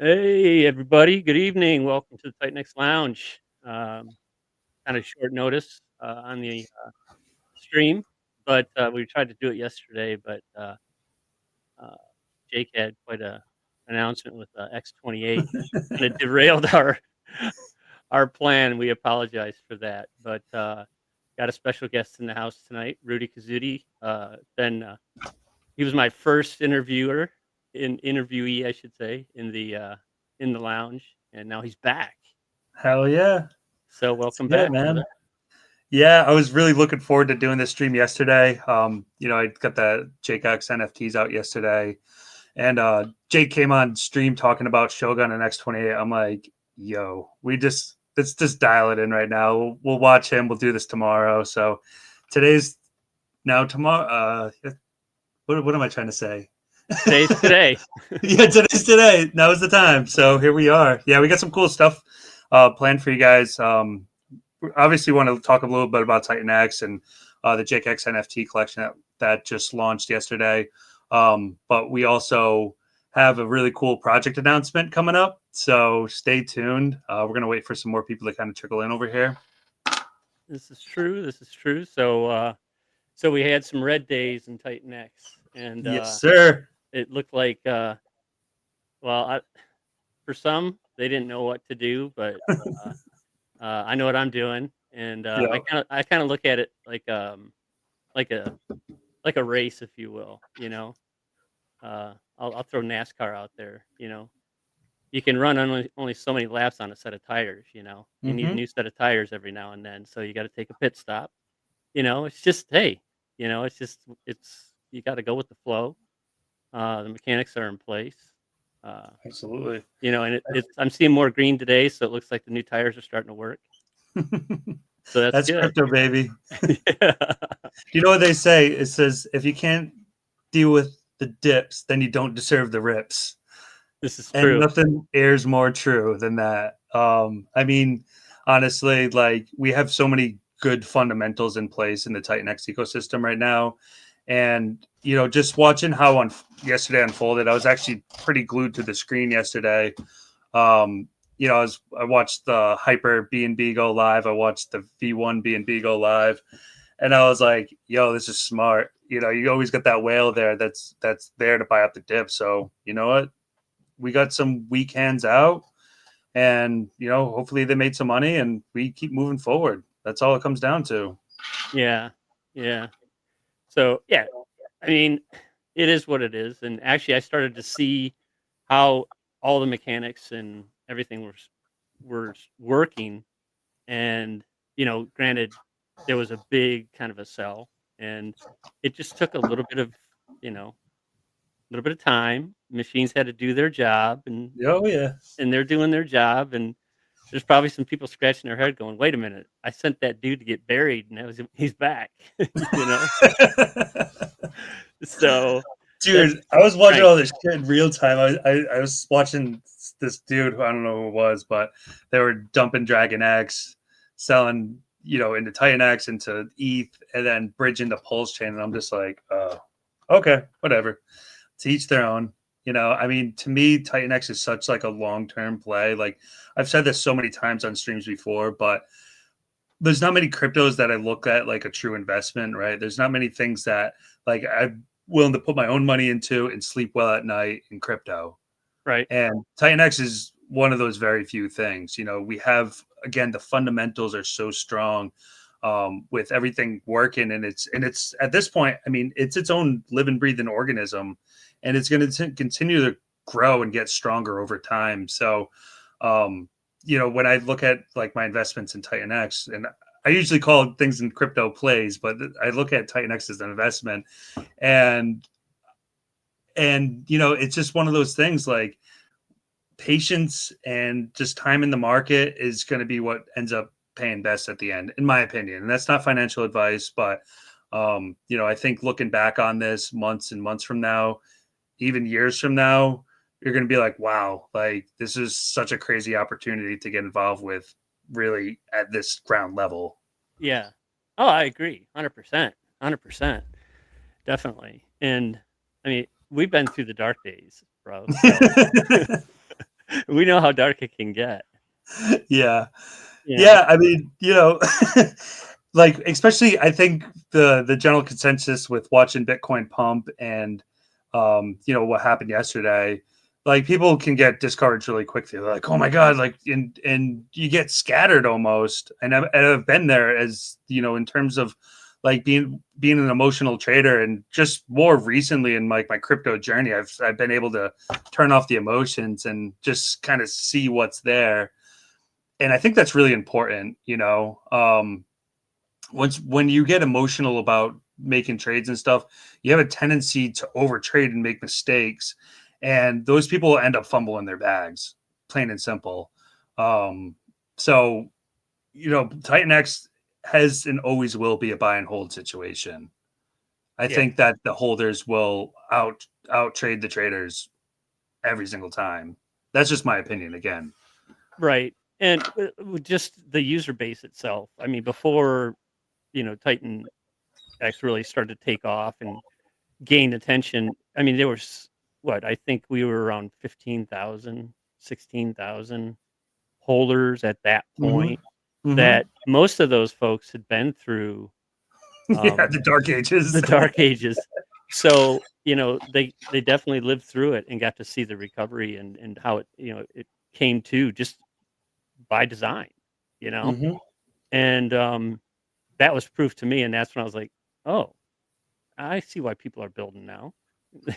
Hey, everybody. Good evening. Welcome to the TitanX Lounge. Kind of short notice on the stream, but we tried to do it yesterday, but uh, Jake had quite a announcement with X28 that kind of derailed our plan. We apologize for that, but got a special guest in the house tonight, Rudy Kazuti. He was my first interviewee, I should say, in the lounge, and now he's back. Hell yeah. So Let's welcome get it, back, man. brother. Yeah, I was really looking forward to doing this stream yesterday. I got the JAKEX NFTs out yesterday, and Jake came on stream talking about Shogun and X28. I'm like, yo, let's just dial it in right now. We'll watch him. We'll do this tomorrow. So today's now tomorrow. What am I trying to say? Today's today. Yeah, today's today. Now is the time. So here we are. Yeah, we got some cool stuff planned for you guys. Obviously want to talk a little bit about TitanX and the JAKEX NFT collection that just launched yesterday. But we also have a really cool project announcement coming up. So stay tuned. We're going to wait for some more people to kind of trickle in over here. This is true. This is true. So we had some red days in TitanX, and Yes, sir. it looked like for some they didn't know what to do, but I know what I'm doing, and Yeah. I kind of look at it like a like a race, if you will. I'll throw NASCAR out there. You can run only so many laps on a set of tires. You need a Mm-hmm. new set of tires every now and then, so you got to take a pit stop. It's just hey, it's you got to go with the flow. The mechanics are in place. Uh, Absolutely. and I'm seeing more green today, so it looks like the new tires are starting to work. So that's That's good. crypto, baby. Yeah. You know what they say? It says if you can't deal with the dips, then you don't deserve the rips. This is And true. nothing airs more true than that. I mean, honestly, like we have so many good fundamentals in place in the TitanX ecosystem right now. And, just watching how yesterday unfolded, I was actually pretty glued to the screen yesterday. Um, I watched the Hyper BNB go live. I watched the V1 BNB go live. And I was like, yo, this is smart. You always get that whale there that's there to buy up the dip. So you know what? We got some weak hands out, and hopefully they made some money, and we keep moving forward. That's all it comes down to. Yeah, yeah. So yeah, I mean, it is what it is. And actually, I started to see how all the mechanics and everything were working. And granted, there was a big kind of a sell, and it just took a you know, little bit of time. Machines had to do their job, and Oh yeah. they're doing their job. And there's probably some people scratching their head, going, "Wait a minute! I sent that dude to get buried, and he's back." you know. So that's Dude, I was watching right. all this shit in real time. I was watching this dude who I don't know who it was, but they were dumping Dragon X, selling, into Titan X, into ETH, and then bridging the Pulse chain. And I'm just like, okay, whatever. To each their own. I mean, to me, Titan X is such like a long-term play. Like I've said this so many times on streams before, but there's not many cryptos that I look at like a true investment, right? There's not many things that like I'm willing to put my own money into and sleep well at night in crypto. Right. And TitanX is one of those very few things. We have, again, the fundamentals are so strong, with everything working, and it's at this point, I mean, it's its own living, breathing organism, and it's going to continue to grow and get stronger over time. So, when I look at like my investments in TitanX, and I usually call things in crypto plays, but I look at TitanX as an investment, and it's just one of those things like patience and just time in the market is going to be what ends up paying best at the end, in my opinion. And that's not financial advice, but I think looking back on this months and months from now, even years from now, you're going to be like, wow, like this is such a crazy opportunity to get involved with, really at this ground level. Yeah. Oh, I agree. 100%. 100%. Definitely. And I mean, we've been through the dark days, bro. So We know how dark it can get, Yeah. you know? Yeah, I mean, like especially I think the general consensus with watching Bitcoin pump and what happened yesterday, like people can get discouraged really quickly. They're like, "Oh my god!" Like, and you get scattered almost. And I've been there as in terms of like being an emotional trader, and just more recently in like my crypto journey, I've been able to turn off the emotions and just kind of see what's there. And I think that's really important. When you get emotional about making trades and stuff, you have a tendency to overtrade and make mistakes, and those people end up fumbling their bags, plain and simple. Um, so TitanX has and always will be a buy and hold situation. I Yeah, think that the holders will out trade the traders every single time. That's just my opinion again. right. And with just the user base itself. I mean, before, TitanX really started to take off and gain attention, I mean, there was what, I think we were around 15,000, 16,000 holders at that Hmm. point, Hmm. that most of those folks had been through, Yeah, um, the dark ages. the dark ages. So, they definitely lived through it and got to see the recovery and how it came to just by design, you know? Hmm. And, that was proof to me, and that's when I was like, "Oh, I see why people are building now."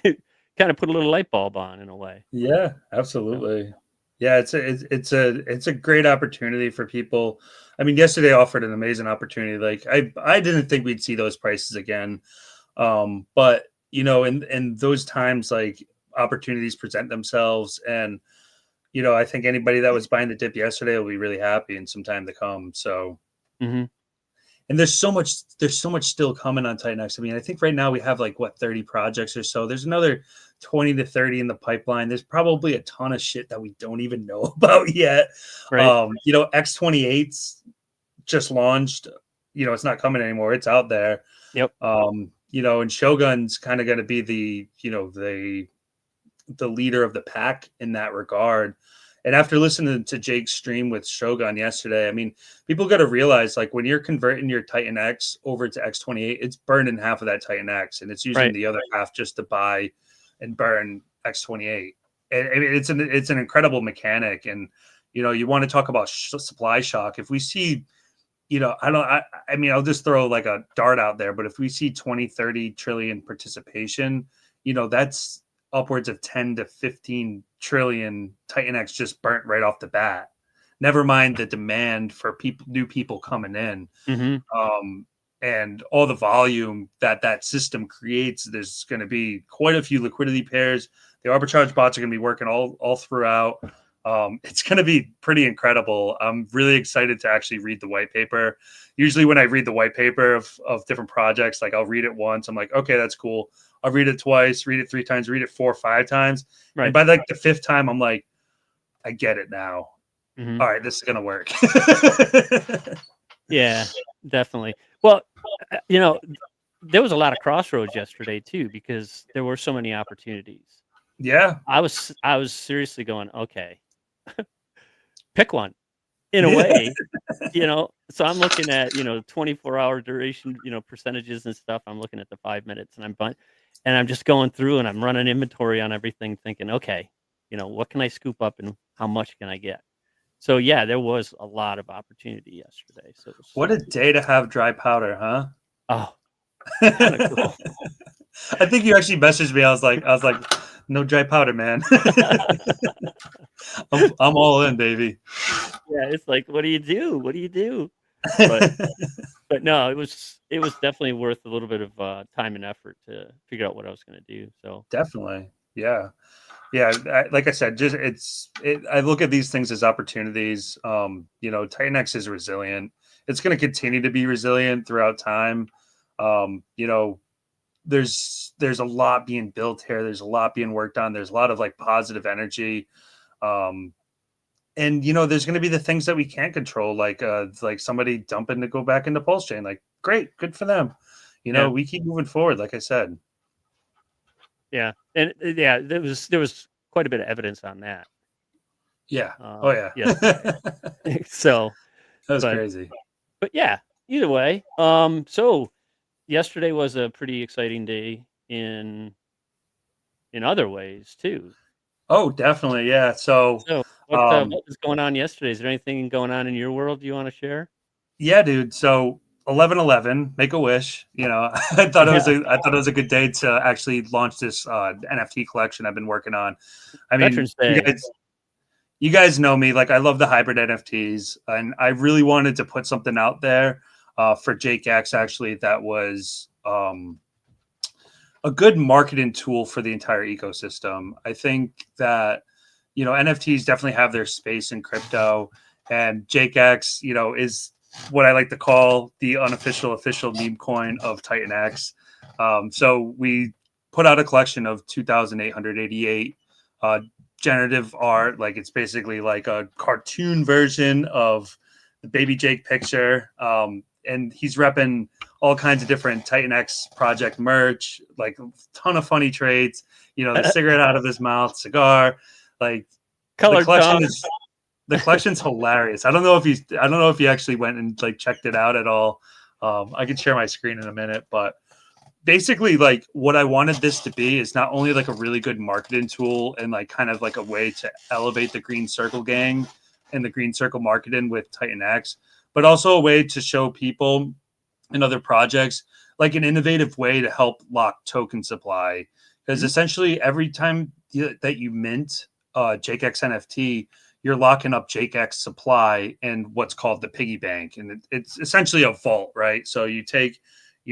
Kinda put a little light bulb on in a way, Yeah, you know? absolutely. Yeah, it's a great opportunity for people. I mean, yesterday offered an amazing opportunity. Like I didn't think we'd see those prices again. But in those times, like opportunities present themselves, and I think anybody that was buying the dip yesterday will be really happy in some time to come. So, Mhm. and there's so much still coming on TitanX. I mean, I think right now we have like what 30 projects or so. There's another 20 to 30 in the pipeline. There's probably a ton of shit that we don't even know about yet. Right. X28's just launched. It's not coming anymore. It's out there. Yep. And Shogun's kind of going to be the leader of the pack in that regard. And after listening to Jake's stream with Shogun yesterday, I mean, people got to realize like when you're converting your Titan X over to X28, it's burning half of that Titan X, and it's using Right. the other half just to buy and burn X28. And I mean, it's an incredible mechanic. And you want to talk about supply shock. If we see, I don't, I mean, I'll just throw like a dart out there, but if we see 20, 30 trillion participation, that's upwards of 10 to 15 trillion Titan X just burnt right off the bat. Never mind the demand for new people coming in, Mhm. um, and all the volume that system creates. There's going to be quite a few liquidity pairs. The arbitrage bots are going to be working all throughout. It's going to be pretty incredible. I'm really excited to actually read the white paper. Usually, when I read the white paper of different projects, like I'll read it once. I'm like, okay, that's cool. I'll read it twice, read it three times, read it 4 or 5 times. And Right. by like the fifth time, I'm like, I get it now. Mhm. All right, this is going to work. Yeah, definitely. Well, you know, there was a lot of crossroads yesterday too because there were so many opportunities. Yeah. I was seriously going, "Okay, pick one." In a Yeah. way, so I'm looking at, 24-hour duration, percentages and stuff. I'm looking at the 5 minutes and I'm just going through and I'm running inventory on everything thinking, "Okay, what can I scoop up and how much can I get?" So, yeah, there was a lot of opportunity yesterday. So it was What a day to have dry powder, huh? oh, kinda cool. I think you actually messaged me. I was like, no dry powder, man. I'm all in, baby. Yeah, it's like, "What do you do? What do you do?" But no, it was definitely worth a little bit of, time and effort to figure out what I was gonna do, so Definitely. Yeah. Yeah. Like I said, I look at these things as opportunities. TitanX is resilient. It's going to continue to be resilient throughout time. Um, you know, there's a lot being built here. There's a lot being worked on. There's a lot of like positive energy. Um, and there's going to be the things that we can't control, like somebody dumping to go back into pulse chain. Like, great, good for them. yeah. We keep moving forward. Like I said, Yeah, and, yeah, there was quite a bit of evidence on that. Yeah. Oh yeah. yesterday. So, That was but crazy. yeah, either way. So yesterday was a pretty exciting day in other ways too. Oh, definitely. Yeah. So, So um, what was going on yesterday? Is there anything going on in your world you want to share? yeah, dude. So 11/11, make a wish. You know, Yeah, I thought it was a good day to actually launch this NFT collection I've been working on. I mean, Veterans Day. you guys know me. Like, I love the hybrid NFTs, and I really wanted to put something out there for JAKEX actually that was a good marketing tool for the entire ecosystem. I think that NFTs definitely have their space in crypto, and JAKEX, is what I like to call the unofficial official meme coin of TitanX. So we put out a collection of 2,888 uh, generative art. Like, it's basically like a cartoon version of the baby Jake picture. And he's repping all kinds of different TitanX project merch, like a ton of funny traits. The cigarette out of his mouth, cigar. Like, the Colored collection tongue. is the collection's hilarious. I don't know if you actually went and like checked it out at all. I can share my screen in a minute, but basically, like, what I wanted this to be is not only like a really good marketing tool and like kind of like a way to elevate the Green Circle gang and the Green Circle marketing with Titan X, but also a way to show people and other projects like an innovative way to help lock token supply. Because Mhm. essentially, every time that you mint JAKEX NFT, you're locking up JAKEX supply in what's called the piggy bank, and it's essentially a vault, right? So you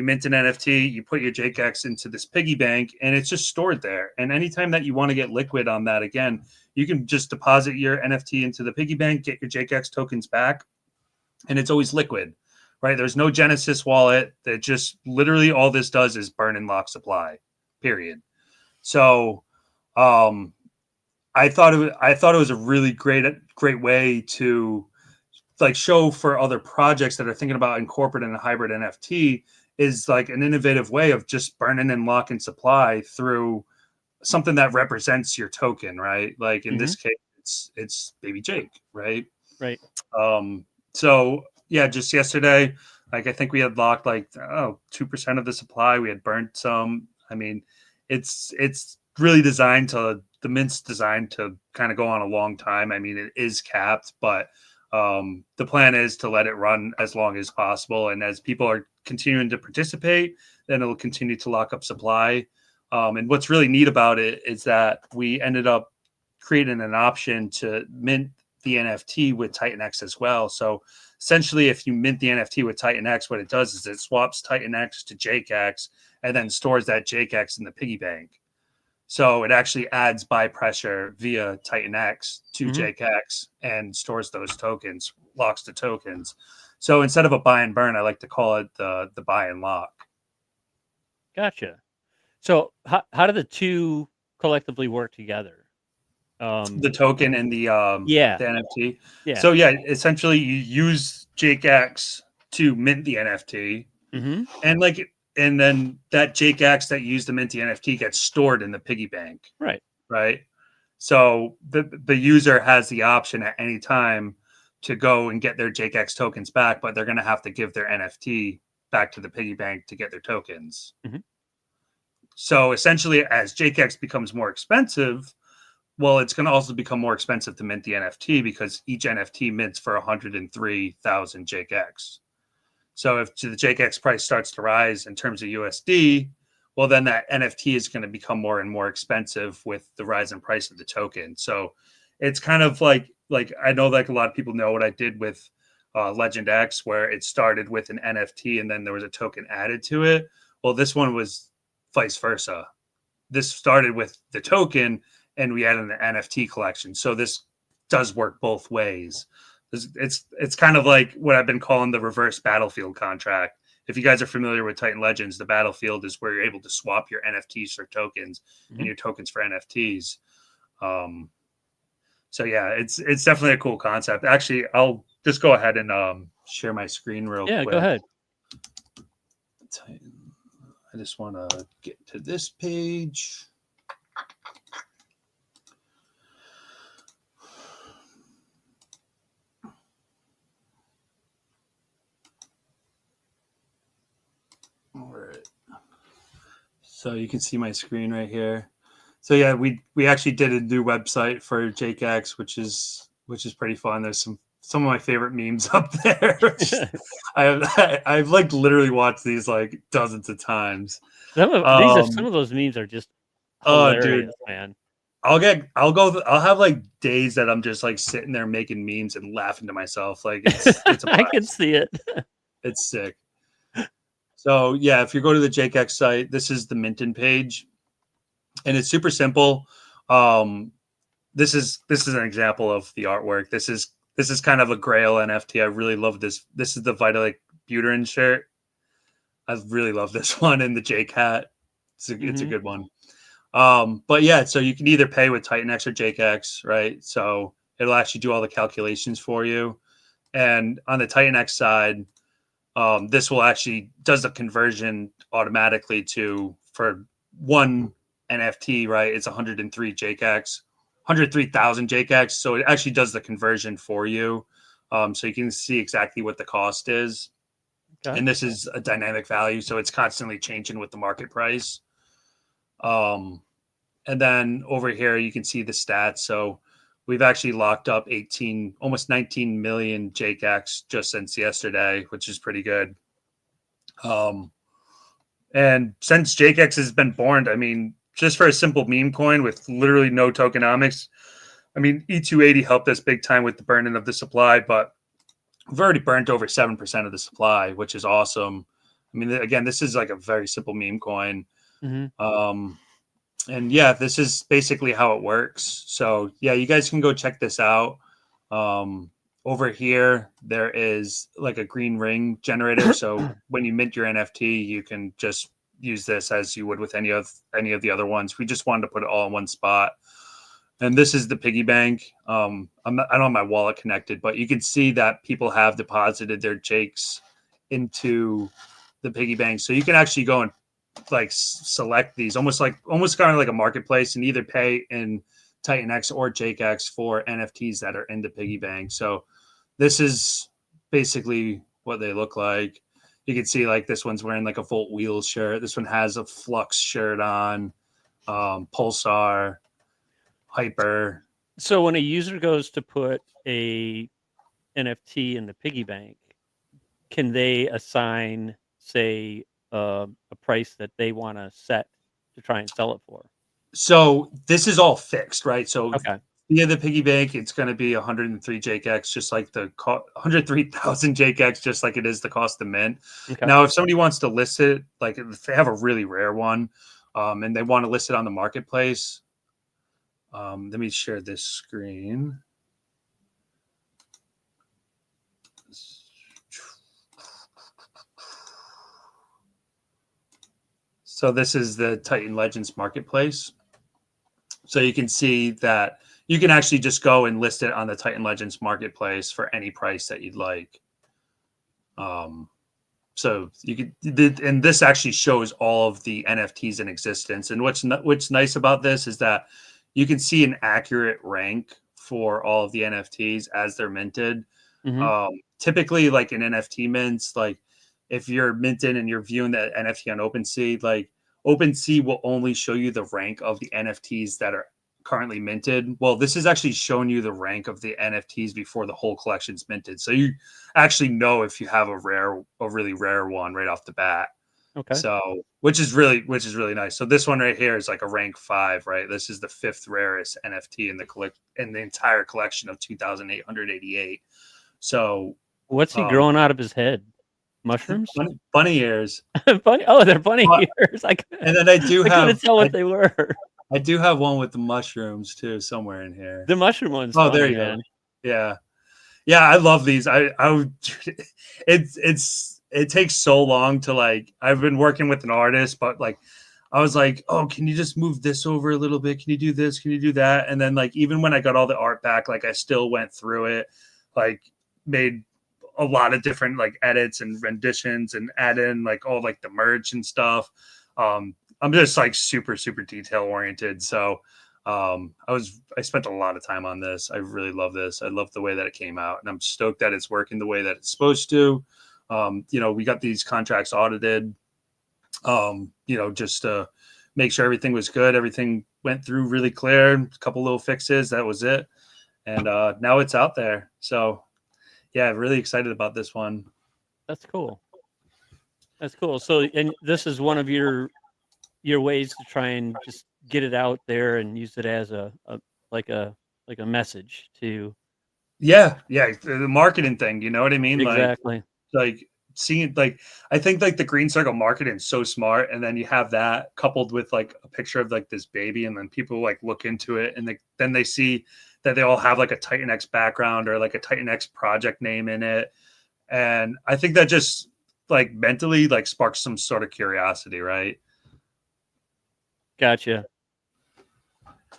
mint an NFT, you put your JAKEX into this piggy bank, and it's just stored there. And anytime that you want to get liquid on that again, you can just deposit your NFT into the piggy bank, get your JAKEX tokens back, and it's always liquid, right? There's no Genesis wallet. That just literally all this does is burn and lock supply, period. So, um, I thought it was a really great way to like show for other projects that are thinking about incorporating a hybrid NFT is like an innovative way of just burning and locking supply through something that represents your token, right? Like, in Mhm. this case, it's Baby Jake, right? Right. Um, so yeah, just yesterday, like, I think we had locked like 2% of the supply. We had burnt some. I mean, it's really designed to the mint's designed to kind of go on a long time. I mean, it is capped, but the plan is to let it run as long as possible. And as people are continuing to participate, then it'll continue to lock up supply. And what's really neat about it is that we ended up creating an option to mint the NFT with TitanX as well. So essentially, if you mint the NFT with TitanX, what it does is it swaps TitanX to JAKEX and then stores that JAKEX in the piggy bank. So it actually adds buy pressure via TitanX to Mhm. JAKEX and stores those tokens, locks the tokens. So instead of a buy and burn, I like to call it the buy and lock. Gotcha. So how do the two collectively work together? Um, The token and yeah, the NFT. yeah. So yeah, essentially you use JAKEX to mint the NFT, Mhm. and and then that JAKEX that used to mint the NFT gets stored in the piggy bank, Right. right? So the user has the option at any time to go and get their JAKEX tokens back, but they're going to have to give their NFT back to the piggy bank to get their tokens. Mhm. So essentially, as JAKEX becomes more expensive, well, it's going to also become more expensive to mint the NFT because each NFT mints for 103,000 JAKEX. So if the JAKEX price starts to rise in terms of USD, well, then that NFT is going to become more and more expensive with the rise in price of the token. So it's kind of like I know like a lot of people know what I did with Legend X, where it started with an NFT and then there was a token added to it. Well, this one was vice versa. This started with the token and we added an NFT collection. So this does work both ways. It's kind of like what I've been calling the reverse battlefield contract. If you guys are familiar with Titan Legends, the battlefield is where you're able to swap your NFTs for tokens and Mhm. your tokens for NFTs. Um, so yeah, it's definitely a cool concept. Actually, I'll just go ahead and share my screen real Yeah, go quick. ahead. I just want to get to this page. So you can see my screen right here. So yeah, we actually did a new website for JAKEX, which is pretty fun. There's some of my favorite memes up there. I've like literally watched these like dozens of times. Some of those memes are just Oh, dude, hilarious, man. I'll have like days that I'm just like sitting there making memes and laughing to myself. Like it's a I can blast. see it. It's sick. So yeah, if you go to the JAKEX site, this is the Minton page, and it's super simple. Um, this is an example of the artwork. This is kind of a Grail NFT. I really love this. This is the Vitalik Buterin shirt. I really love this one and the Jake hat. It's a Mhm. good one. But yeah, so you can either pay with TitanX or JAKEX, right? So it'll actually do all the calculations for you. And on the TitanX side, this will actually does the conversion automatically to for one NFT, right? It's 103 JAKEX, 103,000 JAKEX. So it actually does the conversion for you. So you can see exactly what the cost is. Okay. And this is a dynamic value, so it's constantly changing with the market price. Um, and then over here, you can see the stats. So we've actually locked up 18, almost 19 million JAKEX just since yesterday, which is pretty good. Um, and since JAKEX has been born, I mean, just for a simple meme coin with literally no tokenomics, I mean, E280 helped us big time with the burning of the supply, but we've already burnt over 7% of the supply, which is awesome. I mean, again, this is like a very simple meme coin. Mhm. Um, and yeah, this is basically how it works. So yeah, you guys can go check this out. Um, over here, there is like a green ring generator. So when you mint your NFT, you can just use this as you would with any of the other ones. We just wanted to put it all in one spot. And this is the piggy bank. I don't have my wallet connected, but you can see that people have deposited their jakes into the piggy bank. So you can actually go and like select these almost kind of like a marketplace and either pay in TitanX or JAKEX for NFTs that are in the piggy bank. So this is basically what they look like. You can see like this one's wearing like a Volt Wheels shirt. This one has a Flux shirt on, Pulsar, Hyper. So when a user goes to put a NFT in the piggy bank, can they assign, say, a price that they wanna set to try and sell it for? So this is all fixed, right? So Okay. via the piggy bank, it's going to be 103 JAKEX, just like the 103,000 JAKEX, just like it is the cost of mint. Okay. Now, if somebody wants to list it, like if they have a really rare one, and they want to list it on the marketplace, let me share this screen. So this is the Titan Legends marketplace. So you can see that you can actually just go and list it on the Titan Legends marketplace for any price that you'd like. Um, so you could, and this actually shows all of the NFTs in existence. And what's nice about this is that you can see an accurate rank for all of the NFTs as they're minted. Mhm. Typically, like in NFT mints, like if you're minted and you're viewing that NFT on OpenSea, like OpenSea will only show you the rank of the NFTs that are currently minted. Well, this is actually showing you the rank of the NFTs before the whole collection's minted. So you actually know if you have a really rare one right off the bat. Okay. So which is really nice. So this one right here is like a rank 5, right? This is the 5th rarest NFT in the entire collection of 2,888. So What's he um growing out of his head? Mushrooms? bunny ears. Bunny Oh, they're bunny But ears. and then I couldn't tell what they were. I do have one with the mushrooms too somewhere in here. The mushroom one's Oh, there funny, you go. man. Yeah. Yeah, I love these. I would it takes so long to like I've been working with an artist, but like I was like, "Oh, can you just move this over a little bit? Can you do this? Can you do that?" And then like even when I got all the art back, like I still went through it, like made a lot of different like edits and renditions and add in like all like the merch and stuff. I'm just like super detail oriented. So I spent a lot of time on this. I really love this. I love the way that it came out, and I'm stoked that it's working the way that it's supposed to. We got these contracts audited. Just make sure everything was good. Everything went through really clear. A couple little fixes. That was it. And now it's out there. So yeah, really excited about this one. That's cool. That's cool. So, and this is one of your ways to try and just get it out there and use it as a like a like a message to Yeah, yeah, the marketing thing. You know what I mean? exactly. Like seeing like I think like the green circle marketing is so smart, and then you have that coupled with like a picture of like this baby, and then people like look into it, and then they see that they all have like a TitanX background or like a TitanX project name in it, and I think that just like mentally like sparks some sort of curiosity, right? Gotcha.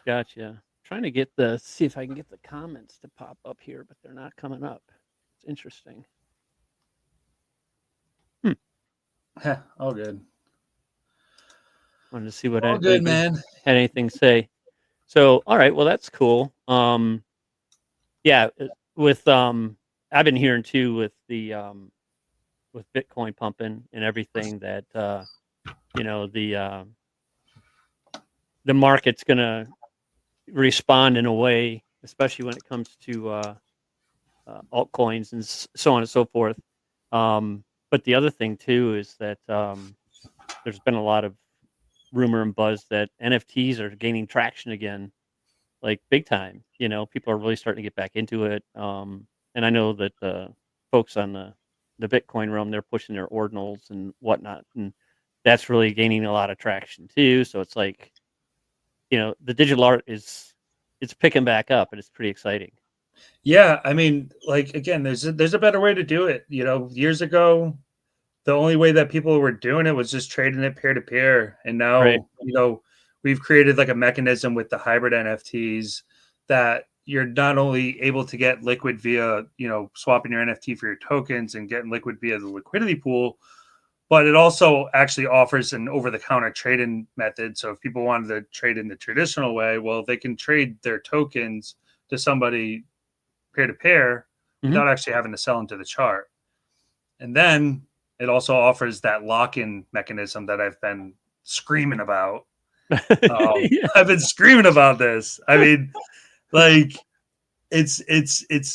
Gotcha. Trying to see if I can get the comments to pop up here, but they're not coming up. It's interesting. Hmm. All good. Wanted to see what All good, anybody man. had anything to say. So, all right, well that's cool. Yeah, with I've been hearing too with Bitcoin pumping and everything that you know the market's gonna respond in a way, especially when it comes to altcoins and so on and so forth. But the other thing too is that there's been a lot of rumor and buzz that NFTs are gaining traction again, like big time. You know, people are really starting to get back into it. And I know that the folks on the Bitcoin realm, they're pushing their ordinals and whatnot, and that's really gaining a lot of traction too. So it's like, you know, the digital art is it's picking back up, and it's pretty exciting. Yeah, I mean, like again, there's a better way to do it. You know, years ago, the only way that people were doing it was just trading it peer to peer, and Right. now we've created like a mechanism with the hybrid NFTs that you're not only able to get liquid via swapping your NFT for your tokens and getting liquid via the liquidity pool, but it also actually offers an over the counter trading method. So if people wanted to trade in the traditional way, well, they can trade their tokens to somebody peer to peer Hmm. without actually having to sell into the chart. And then it also offers that lock in mechanism that I've been screaming about. Yeah. I've been screaming about this. I mean, like it's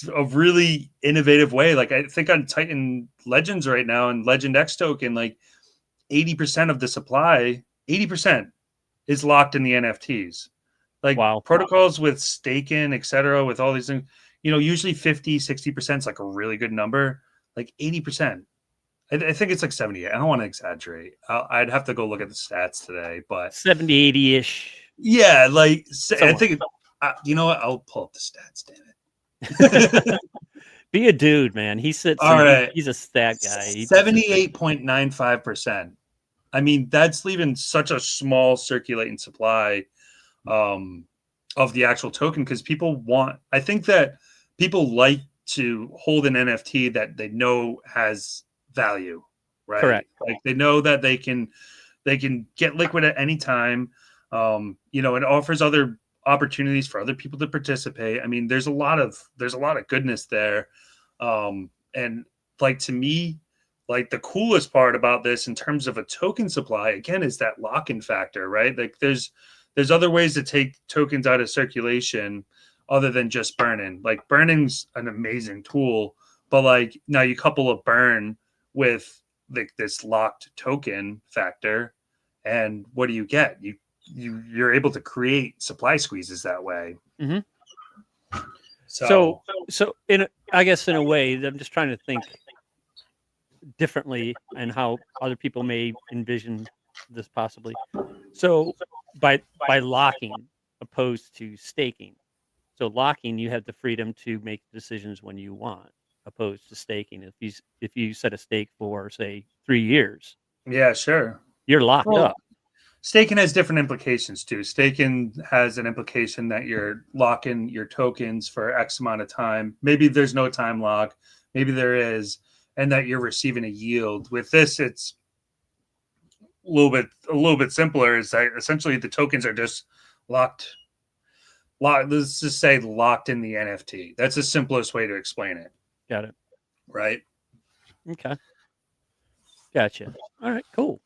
a really innovative way. Like I think on Titan Legends right now and Legend X token, like 80% of the supply, 80% is locked in the NFTs. Like Wow. protocols with staking, et cetera, with all these things, usually 50, 60% is like a really good number. Like 80%. I think it's like 78. I don't want to exaggerate. I'd have to go look at the stats today, but 70, 80 ish. yeah, like I Somewhere. think you know what? I'll pull up the stats. Damn it! Be a dude, man. He sits All and right, he's a stat guy. He just sits there. 78.95%. I mean, that's leaving such a small circulating supply um, of the actual token because people want. I think that people like to hold an NFT that they know has value, right? Correct. Like they know that they can get liquid at any time. It offers other opportunities for other people to participate. I mean, there's a lot of goodness there. And like to me, like the coolest part about this in terms of a token supply again is that lock-in factor, right? Like there's other ways to take tokens out of circulation other than just burning. Like burning's an amazing tool, but like now you couple a burn with like this locked token factor, and what do you get? You're able to create supply squeezes that way. Hmm. So, So I guess in a way, I'm just trying to think differently and how other people may envision this possibly. So, by locking opposed to staking. So locking, you have the freedom to make decisions when you want, opposed to staking. If you set a stake for say 3 years, yeah, sure. you're locked Well, up. staking has different implications too. Staking has an implication that you're locking your tokens for X amount of time. Maybe there's no time lock, maybe there is, and that you're receiving a yield. With this, it's a little bit simpler. Is that essentially the tokens are just locked. Let's just say locked in the NFT. That's the simplest way to explain it, Got it. right? Okay. Gotcha. All right. Cool.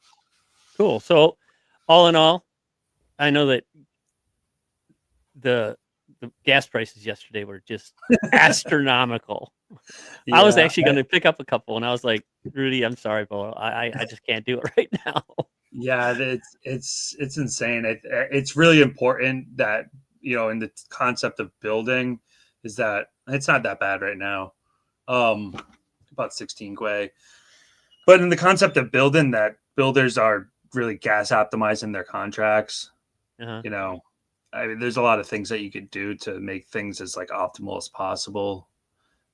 Cool. So, all in all. I know that the the gas prices yesterday were just astronomical. I was Yeah, actually going to pick up a couple, and I was like, Rudy, I'm sorry, but I just can't do it right now. yeah, it's insane. It's really important that in the concept of building is that it's not that bad right now. Um, about 16 Gwei. But in the concept of building, that builders are really gas optimizing their contracts. Uh-huh. You know, I mean, there's a lot of things that you could do to make things as like optimal as possible,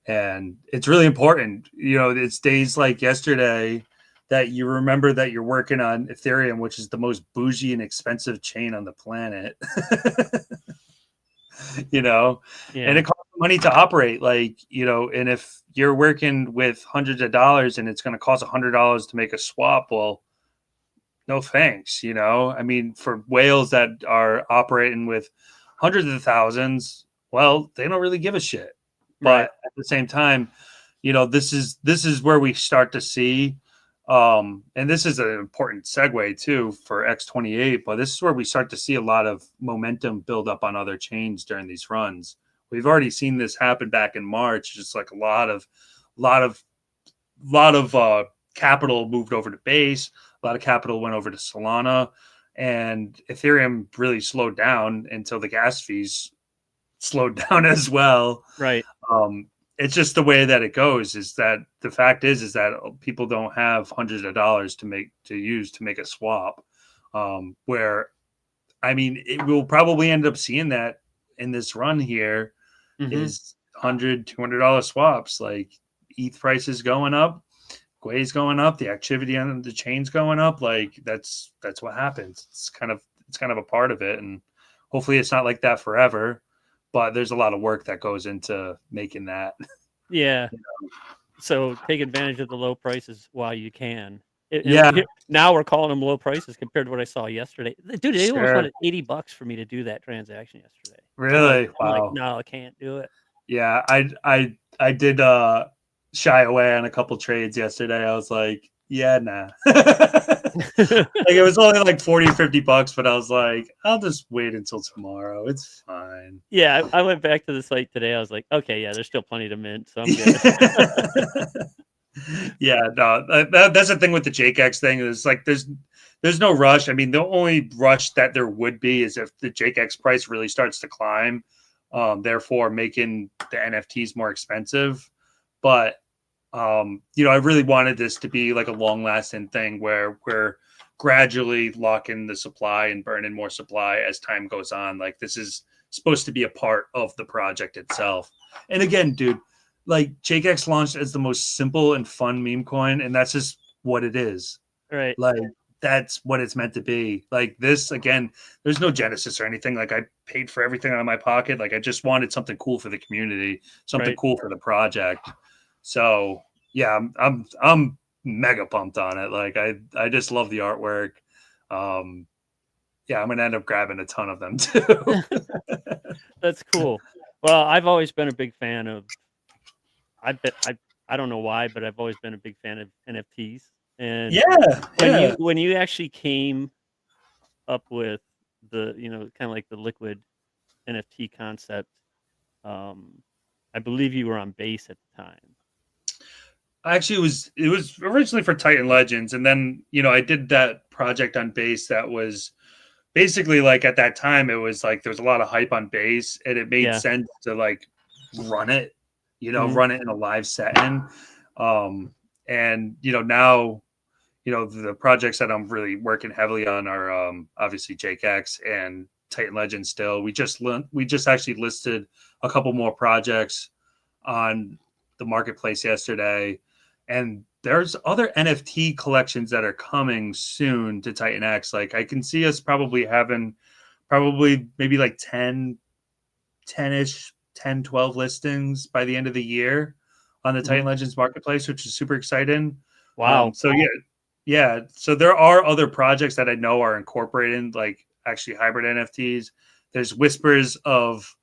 and it's really important. It's days like yesterday that you remember that you're working on Ethereum, which is the most bougie and expensive chain on the planet. you know, and Yeah. it costs money to operate. And if you're working with hundreds of dollars and it's going to cost $100 to make a swap, well, no thanks. I mean, for whales that are operating with hundreds of thousands, well, they don't really give a shit. Right. But at the same time, this is where we start to see, and this is an important segue too for X28. But this is where we start to see a lot of momentum build up on other chains during these runs. We've already seen this happen back in March. Just like lot of, lot of capital moved over to Base. A lot of capital went over to Solana, and Ethereum really slowed down until the gas fees slowed down as well. Right. Um, it's just the way that it goes. Is that the fact is that people don't have hundreds of dollars to use to make a swap. Where I mean, it will probably end up seeing that in this run here Hmm. is $100, $200 swaps. Like ETH prices going up, Gwei's going up, the activity on the chain's going up. Like that's what happens. It's kind of a part of it, and hopefully it's not like that forever. But there's a lot of work that goes into making that. Yeah. So take advantage of the low prices while you can. Yeah, Now we're calling them low prices compared to what I saw yesterday. Dude, they almost sure. wanted $80 for me to do that transaction yesterday. I'm like, Really? I'm like, Wow. no, I can't do it. Yeah, I did shy away on a couple trades yesterday. I was like, yeah, nah. Like it was only like 40 or $50, but I was like, I'll just wait until tomorrow. It's fine. Yeah, I went back to the site today. I was like, okay, yeah, there's still plenty to mint, so I'm good. Yeah, no, that's the thing with the JAKEX thing is like there's no rush. I mean, the only rush that there would be is if the JAKEX price really starts to climb, therefore making the NFTs more expensive. But I really wanted this to be like a long lasting thing where we're gradually locking the supply and burning more supply as time goes on. Like this is supposed to be a part of the project itself. And again, dude, like JAKEX launched as the most simple and fun meme coin, and that's just what it is. Right, Like that's what it's meant to be. Like this again, there's no genesis or anything. Like I paid for everything out of my pocket. Like I just wanted something cool for the community, something right. cool for the project. So yeah, I'm mega pumped on it. Like I just love the artwork. Um, yeah, I'm gonna end up grabbing a ton of them too. That's cool. Well, I've always been a big fan of. I bet I don't know why, but I've always been a big fan of NFTs. And Yeah, when you yeah. when you actually came up with the kind of like the liquid NFT concept, um, I believe you were on base at the time. Actually, it was originally for Titan Legends, and then I did that project on base that was basically like at that time it was like there was a lot of hype on base, and it made Yeah. sense to like run it, Hmm. run it in a live setting. And now the projects that I'm really working heavily on are obviously JAKEX and Titan Legends. Still, we just actually listed a couple more projects on the marketplace yesterday, and there's other NFT collections that are coming soon to TitanX. Like I can see us probably having maybe like 10-ish, 10, 12 listings by the end of the year on the Hmm. Titan Legends marketplace, which is super exciting. Wow. So yeah. So there are other projects that I know are incorporating like actually hybrid NFTs. There's whispers of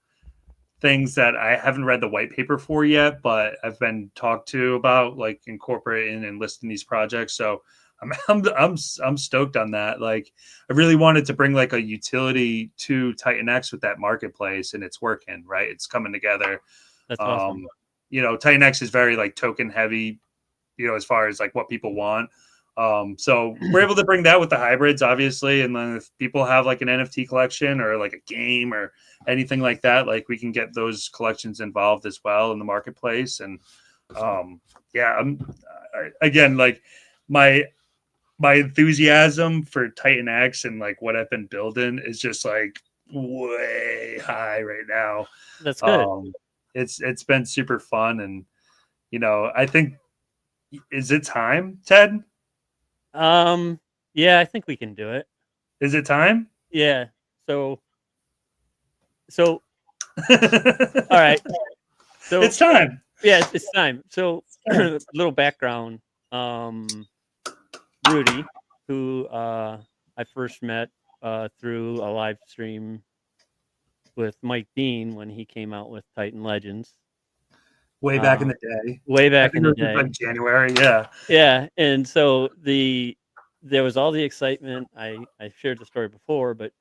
things that I haven't read the white paper for yet, but I've been talked to about like incorporating and listing these projects. So I'm stoked on that. Like, I really wanted to bring like a utility to TitanX with that marketplace, and it's working. Right, it's coming together. That's awesome. Um, TitanX is very like token heavy, as far as like what people want. So we're able to bring that with the hybrids, obviously. And then if people have like an NFT collection or like a game or anything like that, like we can get those collections involved as well in the marketplace. And yeah, again, like my my enthusiasm for Titan X and like what I've been building is just like way high right now. That's good. Um, it's been super fun, and I think, is it time, Ted? Um, yeah, I think we can do it. Is it time? Yeah. So so all right. So It's time. yeah, it's time. So little background. Um, Rudy, who I first met through a live stream with Mike Dean when he came out with Titan Legends. Way back in Uh, the day. way I back in think it the was just day. like January. Yeah. Yeah, and so there was all the excitement. I shared the story before, but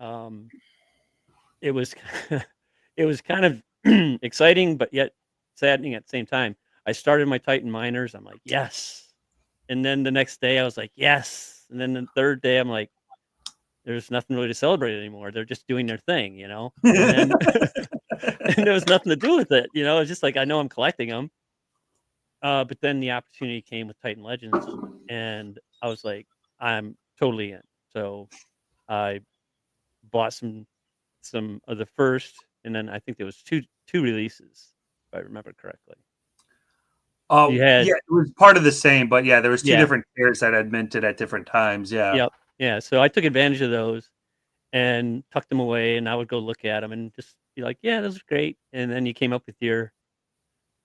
um, it was it was kind of exciting, but yet saddening at the same time. I started my Titan miners. I'm like, yes, and then the next day I was like, yes, and then the third day I'm like, there's nothing really to celebrate anymore. They're just doing their thing, and then and there was nothing to do with it. It's just like I know I'm collecting them. But then the opportunity came with Titan Legends, and I was like, I'm totally in. So I bought some of the first, and then I think there was two releases, if I remember correctly. You Oh, had yeah, it was part of the same, but yeah, there was two yeah, different pairs that had minted at different times. Yeah. yep, yeah. So I took advantage of those and tucked them away, and I would go look at them and just be like, yeah, those are great. And then you came up with you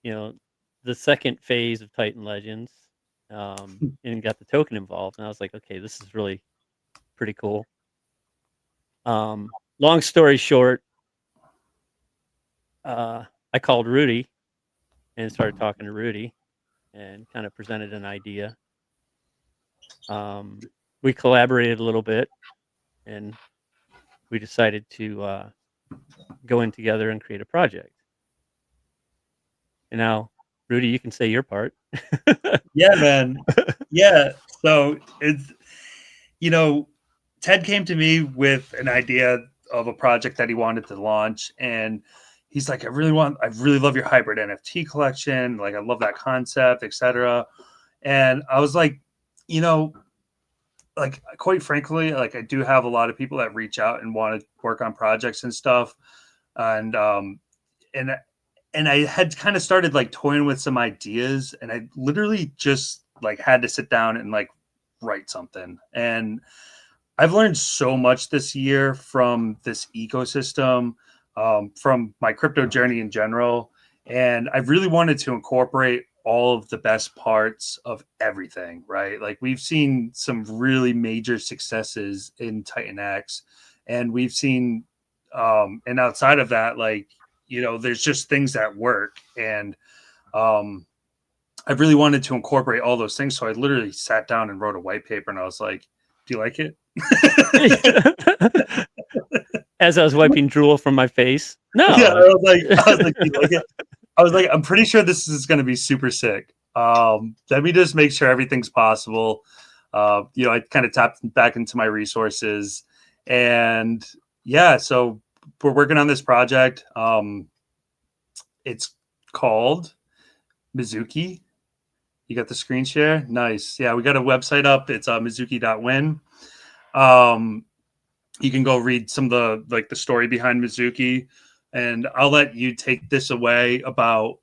know, the second phase of Titan Legends, and got the token involved, and I was like, okay, this is really pretty cool. Long story short, I called Rudy and started talking to Rudy and kind of presented an idea. We collaborated a little bit and we decided to go in together and create a project. And now, Rudy, you can say your part. Yeah, man. Yeah. So you know, Ted came to me with an idea of a project that he wanted to launch, and he's like, I really love your hybrid NFT collection. Like, I love that concept, etc. And I was like, you know, like quite frankly, like I do have a lot of people that reach out and want to work on projects and stuff, and and and I had kind of started like toying with some ideas, and I literally just like had to sit down and like write something. And I've learned so much this year from this ecosystem, from my crypto journey in general. And I really wanted to incorporate all of the best parts of everything, right? Like we've seen some really major successes in Titan X, and we've seen, and outside of that, like, there's just things that work. And um, I really wanted to incorporate all those things. So I literally sat down and wrote a white paper, and I was like, do you like it? As I was wiping drool from my face. Yeah, No. I was like, "Do you like it?" I was like, "I'm pretty sure this is going to be super sick. Let me just make sure everything's possible." I kind of tapped back into my resources, and yeah, so we're working on this project. It's called Mizuki. You got the screen share? Nice. Yeah, we got a website up. It's mizuki.win. Um, you can go read some of the story behind Mizuki, and I'll let you take this away about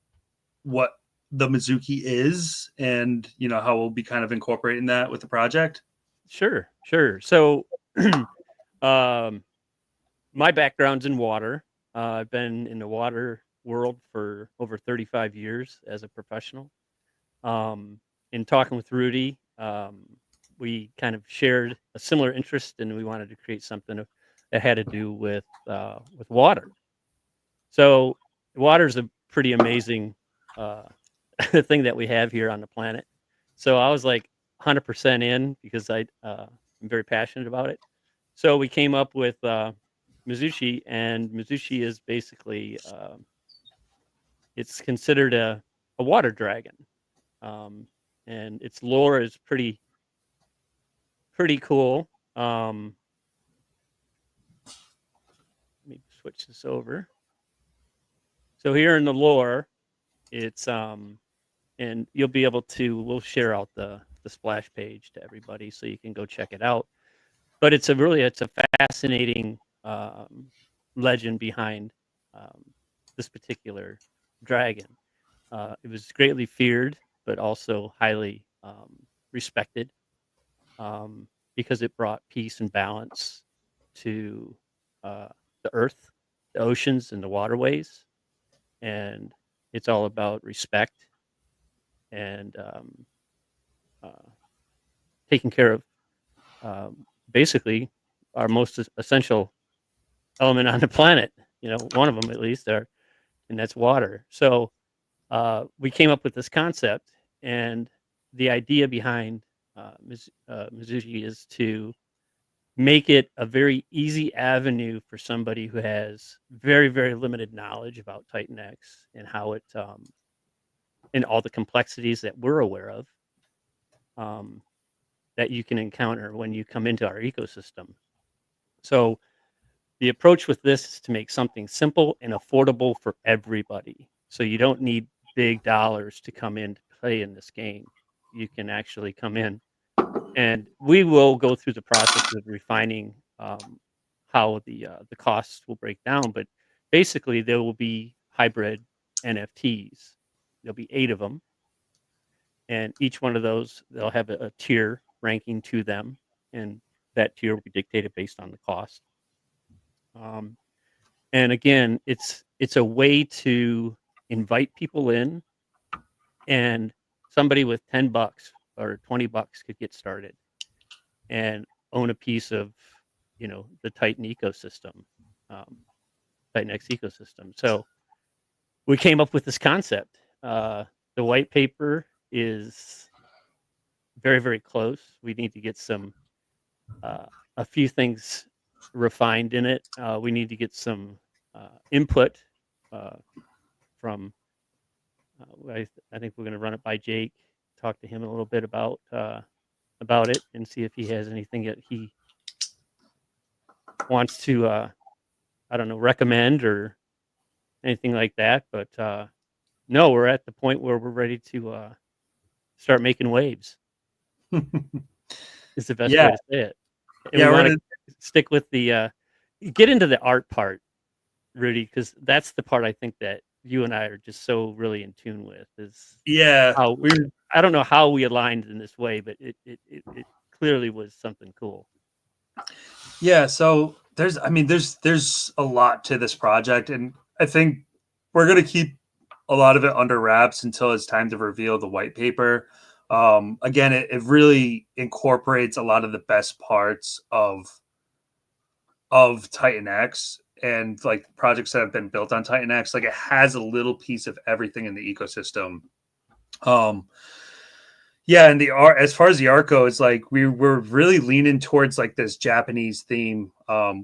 what the Mizuki is, and how we'll be kind of incorporating that with the project. Sure, sure. So, um, my background's in water. I've been in the water world for over 35 years as a professional. In talking with Rudy, we kind of shared a similar interest, and we wanted to create something that had to do with water. So, water is a pretty amazing uh, thing that we have here on the planet. So I was like, 100% in because I'm very passionate about it. So we came up with Mizushi, and Mizushi is basically it's considered a water dragon, um, and its lore is pretty cool. Let me switch this over. So here in the lore, it's and you'll be able to we'll share out the splash page to everybody so you can go check it out. But it's a fascinating legend behind um, this particular dragon. It was greatly feared, but also highly respected um, because it brought peace and balance to uh, the earth, the oceans, and the waterways. And it's all about respect and uh, taking care of basically our most essential element on the planet. You know, one of them at least, are, and that's water. So we came up with this concept, and the idea behind Mizuki is to make it a very easy avenue for somebody who has very limited knowledge about TitanX and how it and all the complexities that we're aware of um, that you can encounter when you come into our ecosystem. So the approach with this is to make something simple and affordable for everybody. So you don't need big dollars to come in to play in this game. You can actually come in, and we will go through the process of refining how the costs will break down. But basically, there will be hybrid NFTs. There'll be 8 of them, and each one of those they'll have a tier ranking to them, and that tier will be dictated based on the cost. Um, and again, it's a way to invite people in, and somebody with $10 or $20 could get started and own a piece of, the Titan ecosystem, um, TitanX ecosystem. So we came up with this concept. The white paper is very close. We need to get uh, a few things refined in it. We need to get some input uh, from. I think we're going to run it by Jake. Talk to him a little bit about it and see if he has anything that he wants to I don't know, recommend or anything like that. But no, we're at the point where we're ready to start making waves. Is the best Yeah, way to say it. And yeah, we we're want gonna. to stick with the get into the art part, Rudy, because that's the part I think that you and I are just so really in tune with. Is Yeah, how we. I don't know how we aligned in this way, but it clearly was something cool. Yeah, so there's a lot to this project, and I think we're gonna keep a lot of it under wraps until it's time to reveal the white paper. Again, it really incorporates a lot of the best parts of Titan X and like projects that have been built on Titan X. Like it has a little piece of everything in the ecosystem. Um, yeah, and the art, as far as the art goes, like we were really leaning towards like this Japanese theme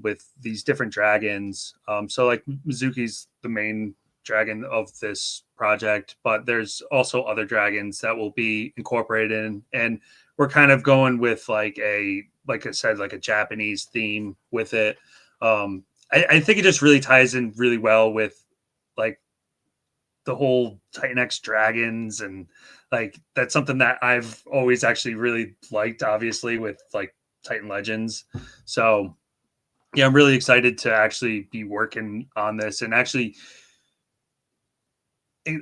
with these different dragons. So like Mizuki's the main dragon of this project, but there's also other dragons that will be incorporated in, and we're kind of going with like I said, like a Japanese theme with it. I think it just really ties in really well with like the whole Titan X dragons, and like that's something that I've always actually really liked, obviously, with like Titan Legends. So yeah, I'm really excited to actually be working on this and actually